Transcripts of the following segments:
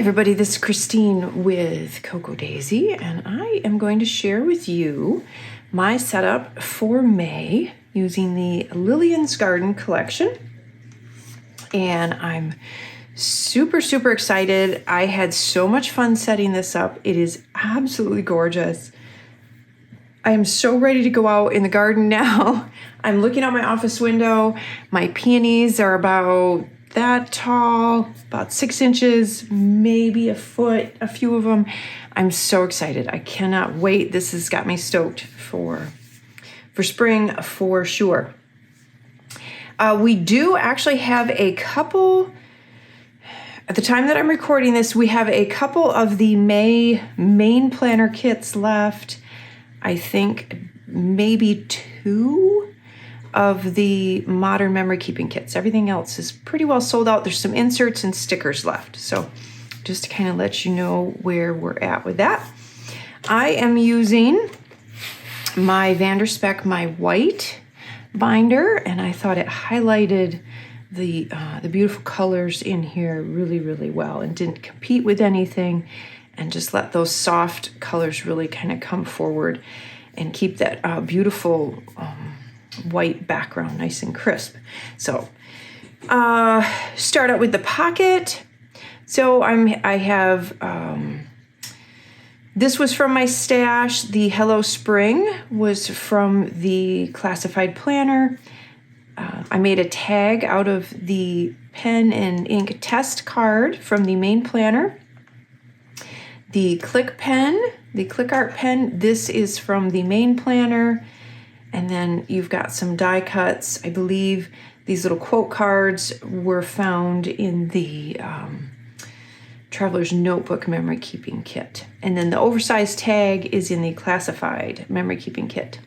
everybody, this is Christine with Cocoa Daisy, and I am going to share with you my setup for May using the Lillian's Garden collection. And I'm super excited. I had so much fun setting this up. It is absolutely gorgeous. I am so ready to go out in the garden now. I'm looking out my office window. My peonies are about that tall, about 6 inches, maybe a foot, a few of them. I'm so excited. I cannot wait. This has got me stoked for spring for sure. We do actually have a couple, at the time that I'm recording this, we have a couple of the May main planner kits left. I think maybe 2 of the modern memory keeping kits. Everything else is pretty well sold out. There's some inserts and stickers left. So just to kind of let you know where we're at with that. I am using my Vanderspec, my white binder, and I thought it highlighted the beautiful colors in here really well and didn't compete with anything, and just let those soft colors really kind of come forward and keep that beautiful white background nice and crisp. So start out with the pocket. So I have this was from my stash. The Hello Spring was from the classified planner. I made a tag out of the pen and ink test card from the main planner. The click pen, the click art pen, this is from the main planner. And then you've got some die cuts. I believe these little quote cards were found in the Traveler's Notebook memory keeping kit. And then the oversized tag is in the classified memory keeping kit.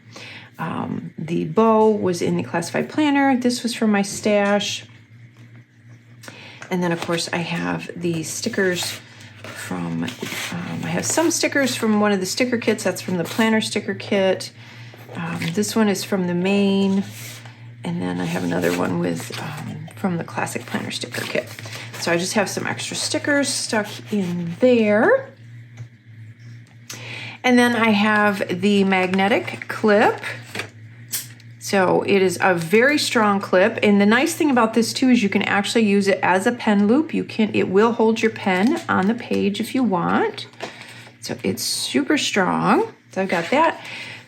The bow was in the classified planner. This was from my stash. And then of course I have the stickers from, I have some stickers from one of the sticker kits. That's from the planner sticker kit. This one is from the main, and then I have another one with from the classic planner sticker kit. So I just have some extra stickers stuck in there. And then I have the magnetic clip. So it is a very strong clip, and the nice thing about this too is you can actually use it as a pen loop. It will hold your pen on the page if you want. So it's super strong. So I've got that.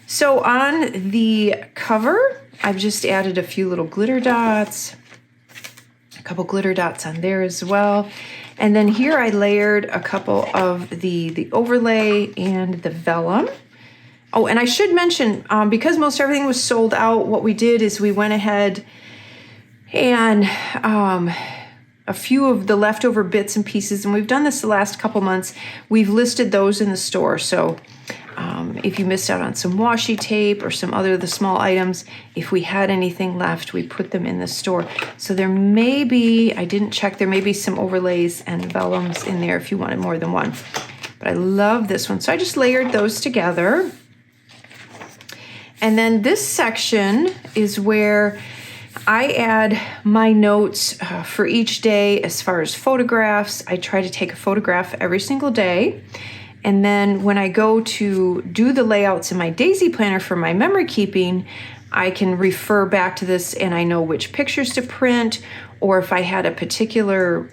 So on the cover, I've just added a few little glitter dots, a couple glitter dots on there as well. And then here I layered a couple of the overlay and the vellum. Oh, and I should mention, because most everything was sold out, what we did is we went ahead and a few of the leftover bits and pieces, and we've done this the last couple months, we've listed those in the store. So if you missed out on some washi tape or some other of the small items, if we had anything left, we put them in the store. So there may be, I didn't check, there may be some overlays and vellums in there if you wanted more than one. But I love this one. So I just layered those together. And then this section is where I add my notes for each day as far as photographs. I try to take a photograph every single day. And then when I go to do the layouts in my Daisy planner for my memory keeping, I can refer back to this and I know which pictures to print, or if I had a particular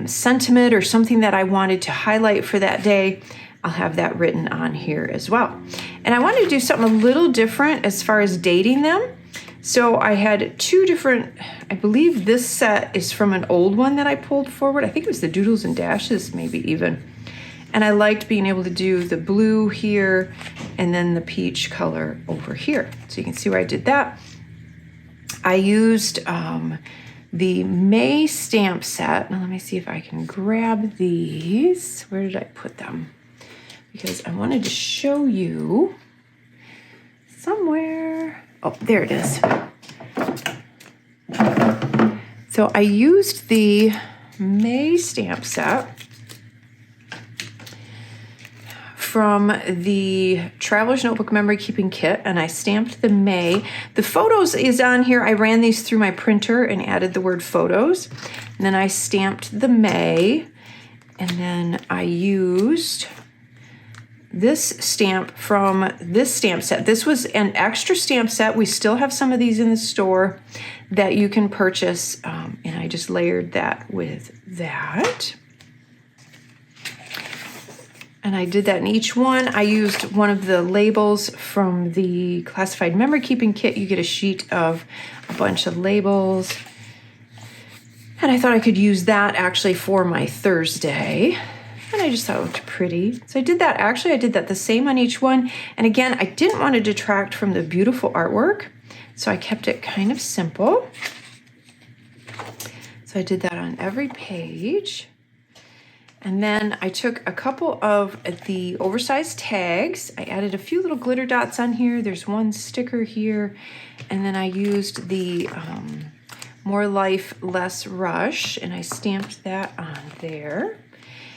sentiment or something that I wanted to highlight for that day, I'll have that written on here as well. And I wanted to do something a little different as far as dating them. So I had 2 different, I believe this set is from an old one that I pulled forward. I think it was the Doodles and Dashes maybe even. And I liked being able to do the blue here and then the peach color over here. So you can see where I did that. I used the May stamp set. Now let me see if I can grab these. Where did I put them? Because I wanted to show you somewhere. Oh, there it is. So I used the May stamp set from the Traveler's Notebook Memory Keeping Kit, and I stamped the May. The photos is on here. I ran these through my printer and added the word photos. And then I stamped the May. And then I used this stamp from this stamp set. This was an extra stamp set. We still have some of these in the store that you can purchase. And I just layered that with that. And I did that in each one. I used one of the labels from the classified memory keeping kit. You get a sheet of a bunch of labels. And I thought I could use that actually for my Thursday. And I just thought it looked pretty. So I did that. Actually, I did that the same on each one. And again, I didn't want to detract from the beautiful artwork. So I kept it kind of simple. So I did that on every page. And then I took a couple of the oversized tags. I added a few little glitter dots on here. There's one sticker here. And then I used the More Life, Less Rush. And I stamped that on there.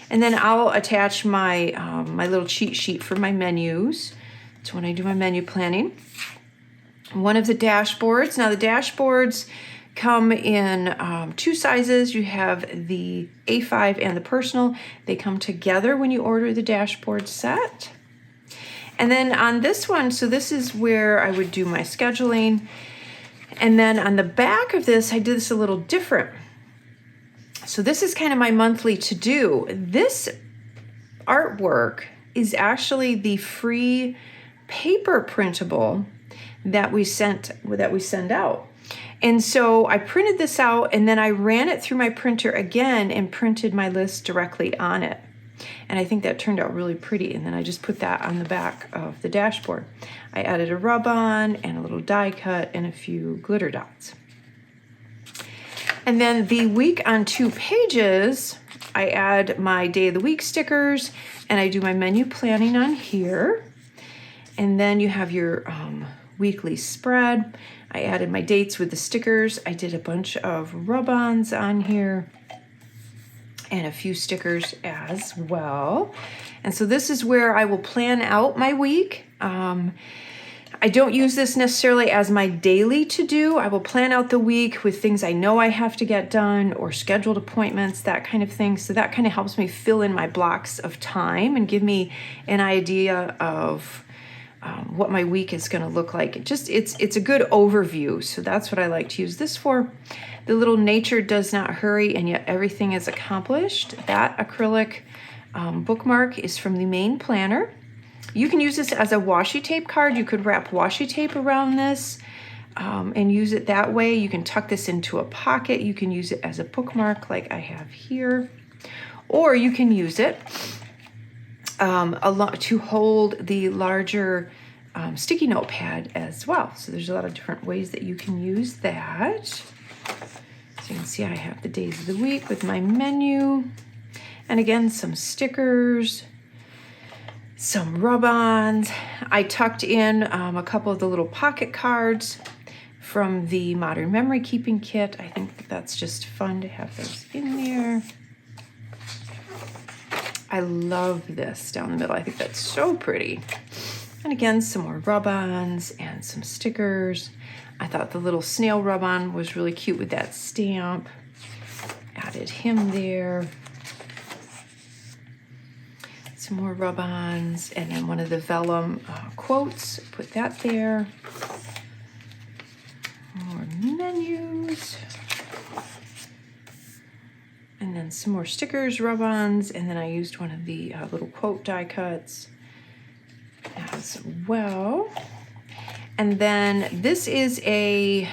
And then I'll attach my, my little cheat sheet for my menus. It's when I do my menu planning. One of the dashboards. Now the dashboards come in 2 sizes. You have the A5 and the personal. They come together when you order the dashboard set. And then on this one, so this is where I would do my scheduling. And then on the back of this, I did this a little different. So this is kind of my monthly to-do. This artwork is actually the free paper printable that we send out. And so I printed this out and then I ran it through my printer again and printed my list directly on it. And I think that turned out really pretty. And then I just put that on the back of the dashboard. I added a rub-on and a little die cut and a few glitter dots. And then the week on 2 pages, I add my day of the week stickers and I do my menu planning on here. And then you have your weekly spread. I added my dates with the stickers. I did a bunch of rub-ons on here and a few stickers as well. And so this is where I will plan out my week. I don't use this necessarily as my daily to-do. I will plan out the week with things I know I have to get done or scheduled appointments, that kind of thing. So that kind of helps me fill in my blocks of time and give me an idea of what my week is going to look like. It's a good overview. So that's what I like to use this for. The little nature does not hurry and yet everything is accomplished. That acrylic bookmark is from the main planner. You can use this as a washi tape card. You could wrap washi tape around this and use it that way. You can tuck this into a pocket. You can use it as a bookmark like I have here. Or you can use it to hold the larger sticky note pad as well. So there's a lot of different ways that you can use that. So you can see I have the days of the week with my menu. And again, some stickers, some rub-ons. I tucked in a couple of the little pocket cards from the Modern Memory Keeping Kit. I think that's just fun to have those in there. I love this down the middle. I think that's so pretty. And again, some more rub-ons and some stickers. I thought the little snail rub-on was really cute with that stamp. Added him there. Some more rub-ons, and then one of the vellum quotes. Put that there. More menus. And then some more stickers, rub-ons, and then I used one of the little quote die cuts as well. And then this is a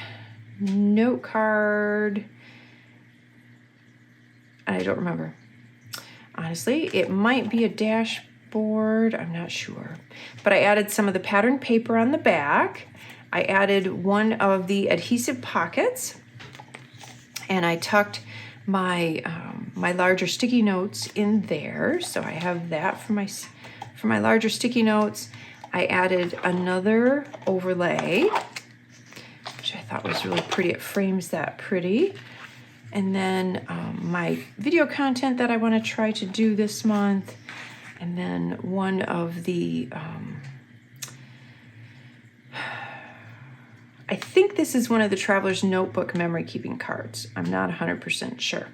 note card. I don't remember. Honestly, it might be a dashboard. I'm not sure. But I added some of the patterned paper on the back. I added one of the adhesive pockets. And I tucked my my larger sticky notes in there. So I have that for my larger sticky notes. I added another overlay, which I thought was really pretty. It frames that pretty. And then my video content that I want to try to do this month. And then one of the, I think this is one of the Traveler's Notebook memory keeping cards. I'm not 100% sure.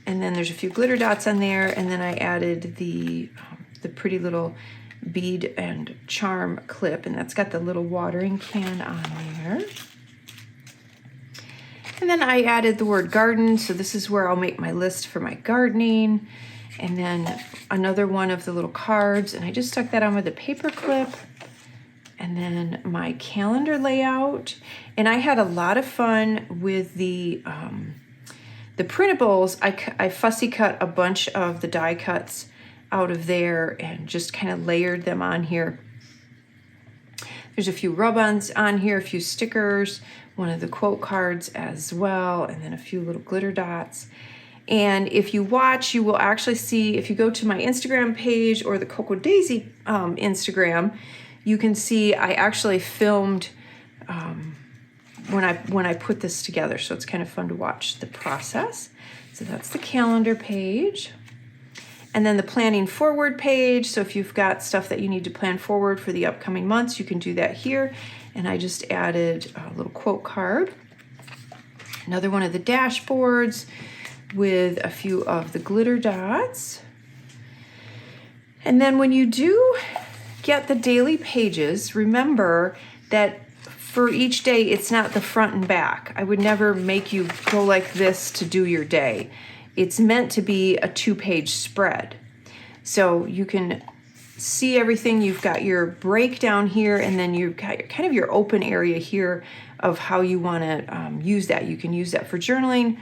And then there's a few glitter dots on there, and then I added the pretty little bead and charm clip, and that's got the little watering can on there. And then I added the word garden, so this is where I'll make my list for my gardening. And then another one of the little cards, and I just stuck that on with a paper clip. And then my calendar layout. And I had a lot of fun with the printables. I fussy cut a bunch of the die cuts out of there and just kind of layered them on here. There's a few rub-ons on here, a few stickers, one of the quote cards as well, and then a few little glitter dots. And if you watch, you will actually see, if you go to my Instagram page or the Cocoa Daisy Instagram, you can see I actually filmed when I put this together. So it's kind of fun to watch the process. So that's the calendar page. And then the planning forward page. So if you've got stuff that you need to plan forward for the upcoming months, you can do that here. And I just added a little quote card. Another one of the dashboards with a few of the glitter dots. And then when you do get the daily pages, remember that for each day, it's not the front and back. I would never make you go like this to do your day. It's meant to be a 2-page spread. So you can see everything. You've got your breakdown here, and then you've got kind of your open area here of how you want to use that. You can use that for journaling,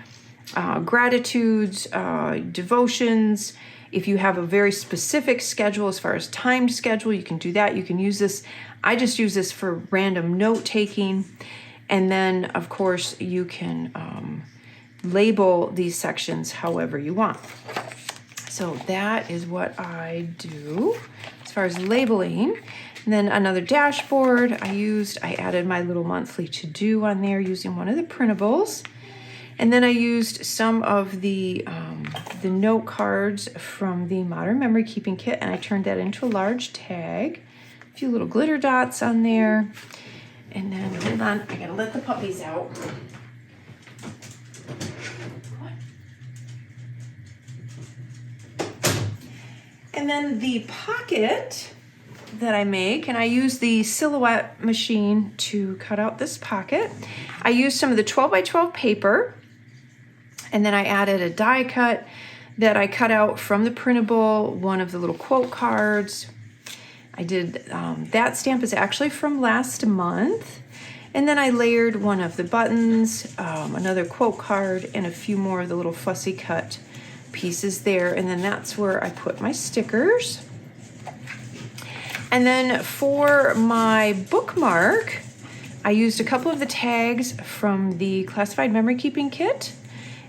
gratitudes, devotions. If you have a very specific schedule as far as timed schedule, you can do that. You can use this. I just use this for random note taking. And then, of course, you can label these sections however you want. So that is what I do as far as labeling. And then another dashboard I added my little monthly to-do on there using one of the printables. And then I used some of the note cards from the Modern Memory Keeping Kit, and I turned that into a large tag. A few little glitter dots on there. And then, hold on, I gotta let the puppies out. And then the pocket that I make, and I use the Silhouette machine to cut out this pocket. I used some of the 12 by 12 paper, and then I added a die cut that I cut out from the printable, one of the little quote cards. I did, that stamp is actually from last month. And then I layered one of the buttons, another quote card, and a few more of the little fussy cut pieces there. And then that's where I put my stickers. And then for my bookmark, I used a couple of the tags from the Classified Memory Keeping Kit.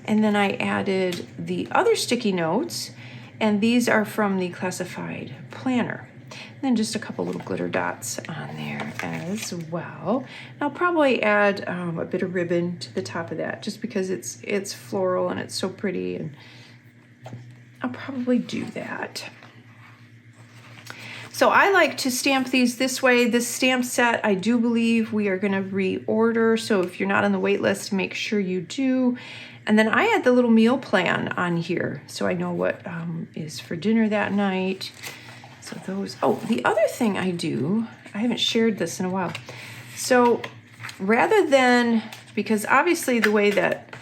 And then I added the other sticky notes, and these are from the Classified Planner. And then just a couple little glitter dots on there as well. And I'll probably add a bit of ribbon to the top of that, just because it's floral and it's so pretty, and I'll probably do that. So I like to stamp these this way. This stamp set, I do believe we are gonna reorder. So if you're not on the wait list, make sure you do. And then I add the little meal plan on here, so I know what is for dinner that night. So those, oh, the other thing I do, I haven't shared this in a while. So rather than, because obviously the way that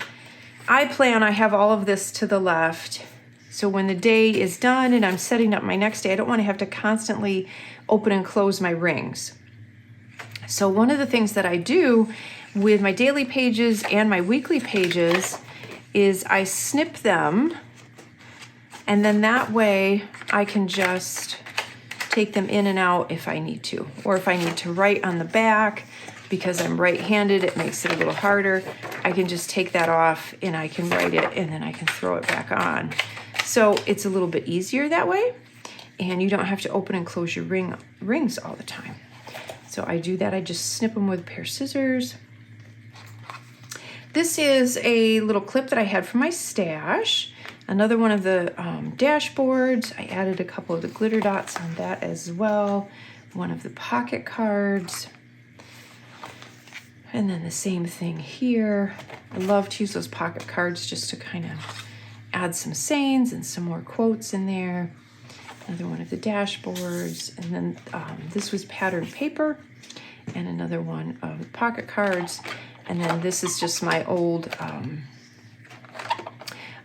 I plan, I have all of this to the left. So when the day is done and I'm setting up my next day, I don't want to have to constantly open and close my rings. So one of the things that I do with my daily pages and my weekly pages is I snip them, and then that way I can just take them in and out if I need to. Or if I need to write on the back, because I'm right-handed, it makes it a little harder. I can just take that off and I can write it, and then I can throw it back on. So it's a little bit easier that way, and you don't have to open and close your rings all the time. So I do that. I just snip them with a pair of scissors. This is a little clip that I had from my stash. Another one of the dashboards. I added a couple of the glitter dots on that as well. One of the pocket cards. And then the same thing here. I love to use those pocket cards just to kind of add some sayings and some more quotes in there. Another one of the dashboards. And then this was patterned paper, and another one of the pocket cards. And then this is just my old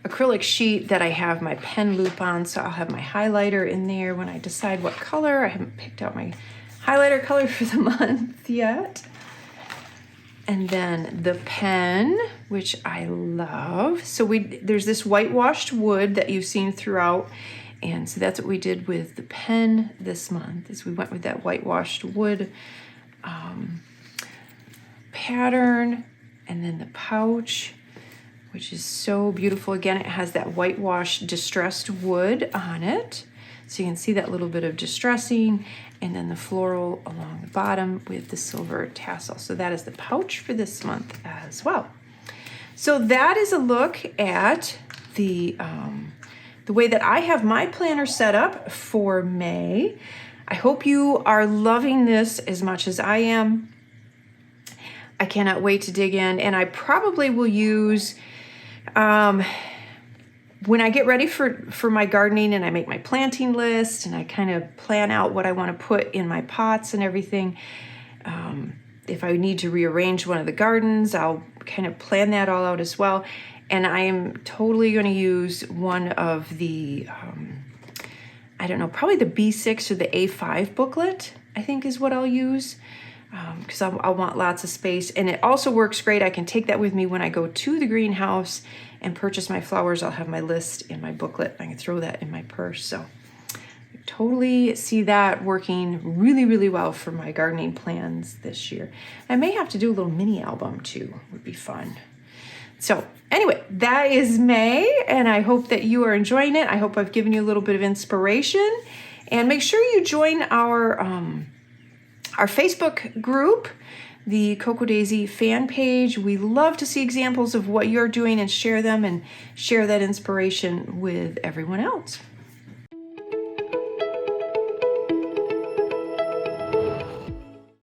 acrylic sheet that I have my pen loop on, so I'll have my highlighter in there when I decide what color. I haven't picked out my highlighter color for the month yet. And then the pen, which I love. So there's this whitewashed wood that you've seen throughout, and so that's what we did with the pen this month, is we went with that whitewashed wood pattern. And then the pouch, which is so beautiful. Again, it has that whitewashed distressed wood on it. So you can see that little bit of distressing, and then the floral along the bottom with the silver tassel. So that is the pouch for this month as well. So that is a look at the way that I have my planner set up for May. I hope you are loving this as much as I am. I cannot wait to dig in, and I probably will use, when I get ready for my gardening and I make my planting list and I kind of plan out what I want to put in my pots and everything, if I need to rearrange one of the gardens, I'll kind of plan that all out as well. And I am totally going to use one of the, I don't know, probably the B6 or the A5 booklet, I think is what I'll use. Because I'll want lots of space. And it also works great. I can take that with me when I go to the greenhouse and purchase my flowers. I'll have my list in my booklet. I can throw that in my purse. So I totally see that working really, really well for my gardening plans this year. I may have to do a little mini album too. Would be fun. So anyway, that is May, and I hope that you are enjoying it. I hope I've given you a little bit of inspiration. And make sure you join our Facebook group, the Cocoa Daisy fan page. We love to see examples of what you're doing and share them and share that inspiration with everyone else.